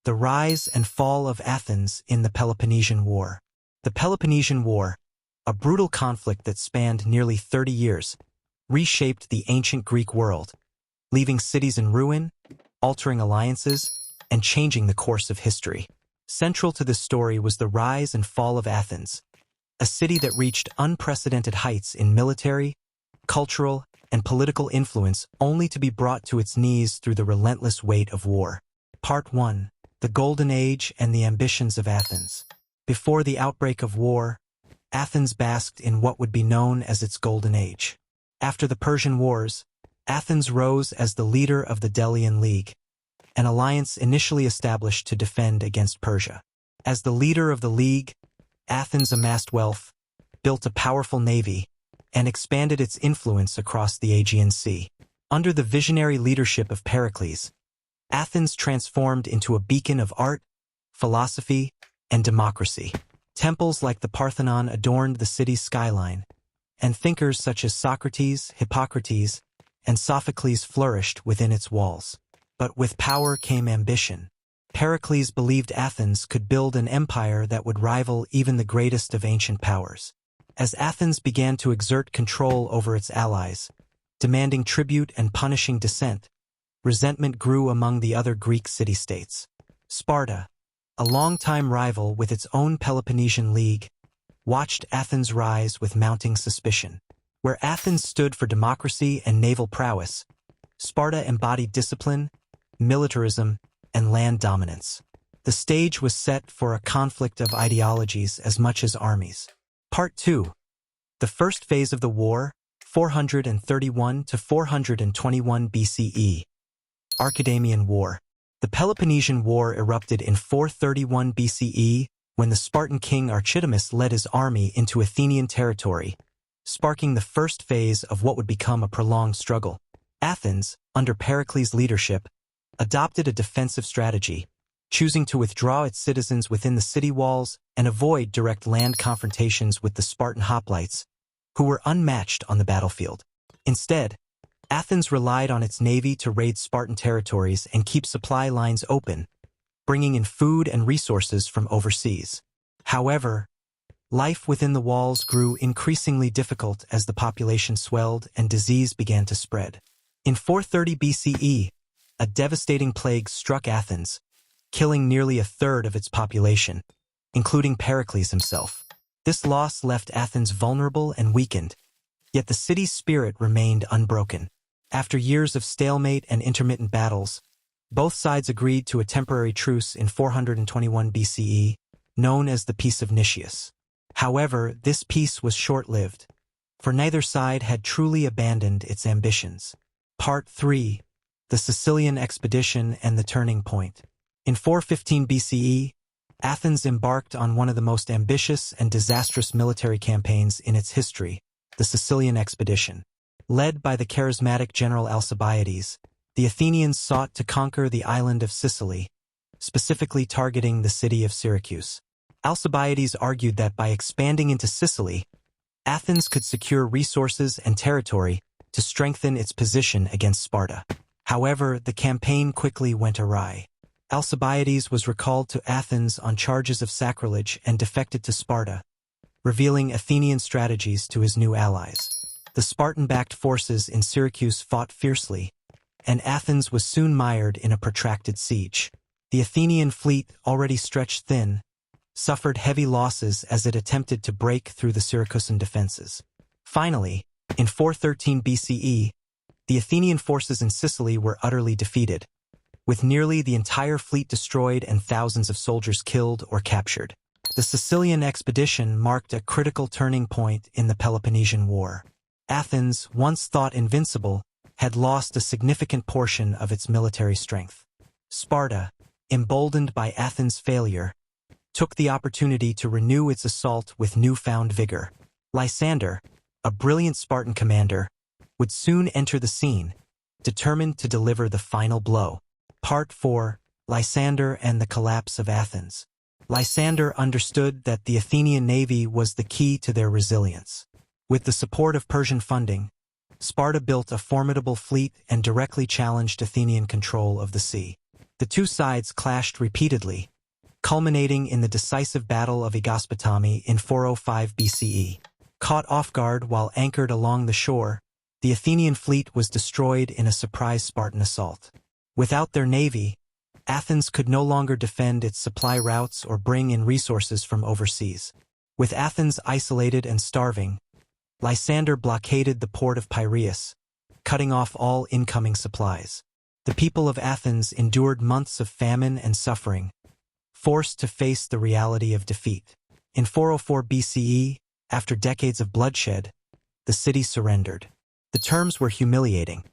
The rise and fall of Athens in the Peloponnesian War. The Peloponnesian War, a brutal conflict that spanned nearly 30 years, reshaped the ancient Greek world, leaving cities in ruin, altering alliances, and changing the course of history. Central to this story was the rise and fall of Athens, a city that reached unprecedented heights in military, cultural, and political influence only to be brought to its knees through the relentless weight of war. Part 1. The Golden Age and the Ambitions of Athens. Before the outbreak of war, Athens basked in what would be known as its Golden Age. After the Persian Wars, Athens rose as the leader of the Delian League, an alliance initially established to defend against Persia. As the leader of the League, Athens amassed wealth, built a powerful navy, and expanded its influence across the Aegean Sea. Under the visionary leadership of Pericles, Athens transformed into a beacon of art, philosophy, and democracy. Temples like the Parthenon adorned the city's skyline, and thinkers such as Socrates, Hippocrates, and Sophocles flourished within its walls. But with power came ambition. Pericles believed Athens could build an empire that would rival even the greatest of ancient powers. As Athens began to exert control over its allies, demanding tribute and punishing dissent, resentment grew among the other Greek city-states. Sparta, a longtime rival with its own Peloponnesian League, watched Athens rise with mounting suspicion. Where Athens stood for democracy and naval prowess, Sparta embodied discipline, militarism, and land dominance. The stage was set for a conflict of ideologies as much as armies. Part 2. The first phase of the war, 431 to 421 BCE. Archidamian War. The Peloponnesian War erupted in 431 BCE when the Spartan king Archidamus led his army into Athenian territory, sparking the first phase of what would become a prolonged struggle. Athens, under Pericles' leadership, adopted a defensive strategy, choosing to withdraw its citizens within the city walls and avoid direct land confrontations with the Spartan hoplites, who were unmatched on the battlefield. Instead, Athens relied on its navy to raid Spartan territories and keep supply lines open, bringing in food and resources from overseas. However, life within the walls grew increasingly difficult as the population swelled and disease began to spread. In 430 BCE, a devastating plague struck Athens, killing nearly a third of its population, including Pericles himself. This loss left Athens vulnerable and weakened, yet the city's spirit remained unbroken. After years of stalemate and intermittent battles, both sides agreed to a temporary truce in 421 BCE, known as the Peace of Nicias. However, this peace was short-lived, for neither side had truly abandoned its ambitions. Part 3. The Sicilian Expedition and the Turning Point. In 415 BCE, Athens embarked on one of the most ambitious and disastrous military campaigns in its history, the Sicilian Expedition. Led by the charismatic general Alcibiades, the Athenians sought to conquer the island of Sicily, specifically targeting the city of Syracuse. Alcibiades argued that by expanding into Sicily, Athens could secure resources and territory to strengthen its position against Sparta. However, the campaign quickly went awry. Alcibiades was recalled to Athens on charges of sacrilege and defected to Sparta, revealing Athenian strategies to his new allies. The Spartan-backed forces in Syracuse fought fiercely, and Athens was soon mired in a protracted siege. The Athenian fleet, already stretched thin, suffered heavy losses as it attempted to break through the Syracusan defenses. Finally, in 413 BCE, the Athenian forces in Sicily were utterly defeated, with nearly the entire fleet destroyed and thousands of soldiers killed or captured. The Sicilian expedition marked a critical turning point in the Peloponnesian War. Athens, once thought invincible, had lost a significant portion of its military strength. Sparta, emboldened by Athens' failure, took the opportunity to renew its assault with newfound vigor. Lysander, a brilliant Spartan commander, would soon enter the scene, determined to deliver the final blow. Part 4. Lysander and the Collapse of Athens. Lysander understood that the Athenian navy was the key to their resilience. With the support of Persian funding, Sparta built a formidable fleet and directly challenged Athenian control of the sea. The two sides clashed repeatedly, culminating in the decisive Battle of Aegospotami in 405 BCE. Caught off guard while anchored along the shore, the Athenian fleet was destroyed in a surprise Spartan assault. Without their navy, Athens could no longer defend its supply routes or bring in resources from overseas. With Athens isolated and starving, Lysander blockaded the port of Piraeus, cutting off all incoming supplies. The people of Athens endured months of famine and suffering, forced to face the reality of defeat. In 404 BCE, after decades of bloodshed, the city surrendered. The terms were humiliating.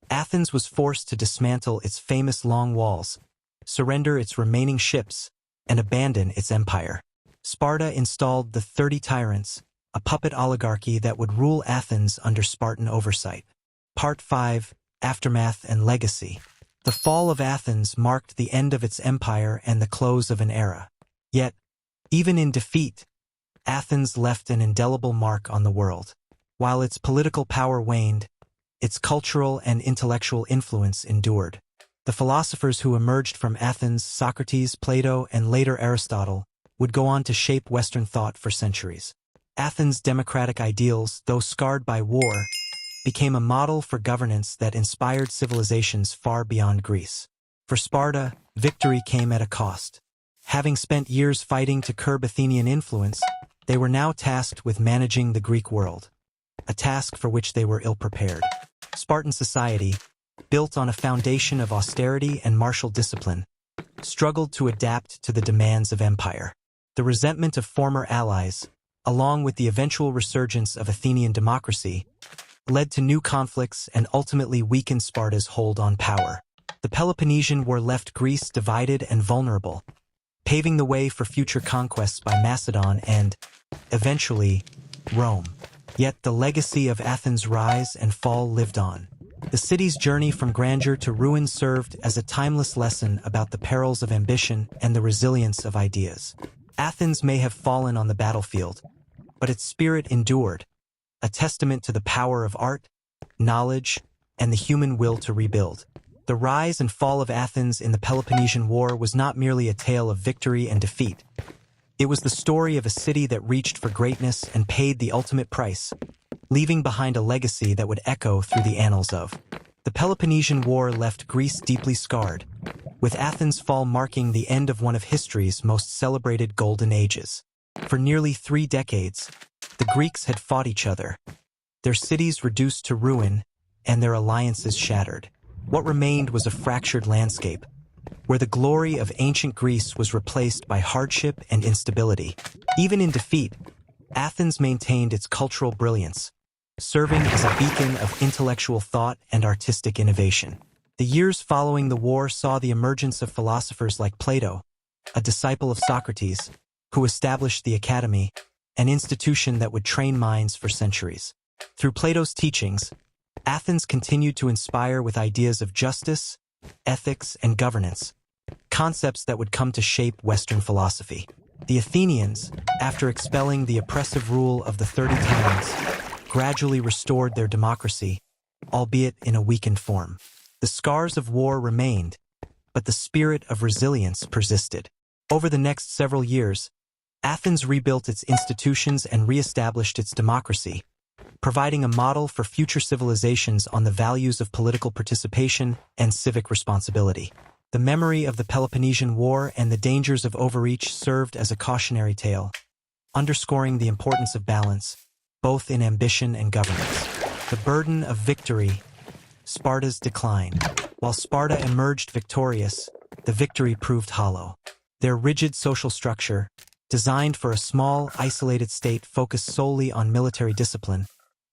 Athens was forced to dismantle its famous long walls, surrender its remaining ships, and abandon its empire. Sparta installed the 30 Tyrants, a puppet oligarchy that would rule Athens under Spartan oversight. Part 5: Aftermath and Legacy. The fall of Athens marked the end of its empire and the close of an era. Yet, even in defeat, Athens left an indelible mark on the world. While its political power waned, its cultural and intellectual influence endured. The philosophers who emerged from Athens, Socrates, Plato, and later Aristotle, would go on to shape Western thought for centuries. Athens' democratic ideals, though scarred by war, became a model for governance that inspired civilizations far beyond Greece. For Sparta, victory came at a cost. Having spent years fighting to curb Athenian influence, they were now tasked with managing the Greek world, a task for which they were ill-prepared. Spartan society, built on a foundation of austerity and martial discipline, struggled to adapt to the demands of empire. The resentment of former allies, along with the eventual resurgence of Athenian democracy, led to new conflicts and ultimately weakened Sparta's hold on power. The Peloponnesian War left Greece divided and vulnerable, paving the way for future conquests by Macedon and, eventually, Rome. Yet the legacy of Athens' rise and fall lived on. The city's journey from grandeur to ruin served as a timeless lesson about the perils of ambition and the resilience of ideas. Athens may have fallen on the battlefield, but its spirit endured, a testament to the power of art, knowledge, and the human will to rebuild. The rise and fall of Athens in the Peloponnesian War was not merely a tale of victory and defeat. It was the story of a city that reached for greatness and paid the ultimate price, leaving behind a legacy that would echo through the annals of. The Peloponnesian War left Greece deeply scarred, with Athens' fall marking the end of one of history's most celebrated golden ages. For nearly 3 decades, the Greeks had fought each other, their cities reduced to ruin, and their alliances shattered. What remained was a fractured landscape, where the glory of ancient Greece was replaced by hardship and instability. Even in defeat, Athens maintained its cultural brilliance, serving as a beacon of intellectual thought and artistic innovation. The years following the war saw the emergence of philosophers like Plato, a disciple of Socrates, who established the academy, an institution that would train minds for centuries. Through Plato's teachings, Athens continued to inspire with ideas of justice, ethics, and governance, concepts that would come to shape Western philosophy. The Athenians, after expelling the oppressive rule of the 30 Tyrants, gradually restored their democracy, albeit in a weakened form. The scars of war remained, but the spirit of resilience persisted. Over the next several years, Athens rebuilt its institutions and re-established its democracy, providing a model for future civilizations on the values of political participation and civic responsibility. The memory of the Peloponnesian War and the dangers of overreach served as a cautionary tale, underscoring the importance of balance, both in ambition and governance. The burden of victory, Sparta's decline. While Sparta emerged victorious, the victory proved hollow. Their rigid social structure, designed for a small, isolated state focused solely on military discipline,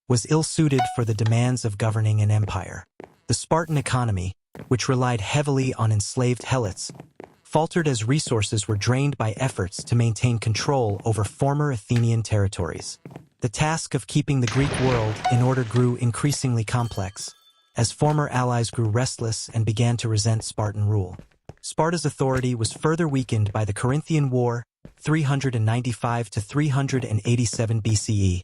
was ill-suited for the demands of governing an empire. The Spartan economy, which relied heavily on enslaved helots, faltered as resources were drained by efforts to maintain control over former Athenian territories. The task of keeping the Greek world in order grew increasingly complex, as former allies grew restless and began to resent Spartan rule. Sparta's authority was further weakened by the Corinthian War, 395 to 387 BCE,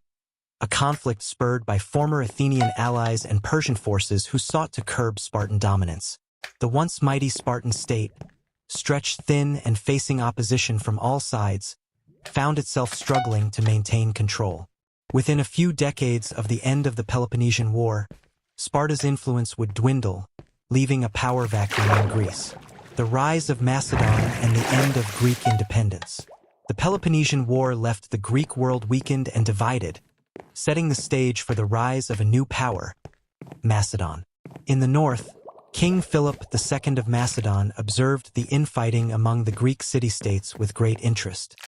a conflict spurred by former Athenian allies and Persian forces who sought to curb Spartan dominance. The once mighty Spartan state, stretched thin and facing opposition from all sides, found itself struggling to maintain control. Within a few decades of the end of the Peloponnesian War, Sparta's influence would dwindle, leaving a power vacuum in Greece. The rise of Macedon and the end of Greek independence. The Peloponnesian War left the Greek world weakened and divided, setting the stage for the rise of a new power, Macedon. In the north, King Philip II of Macedon observed the infighting among the Greek city-states with great interest.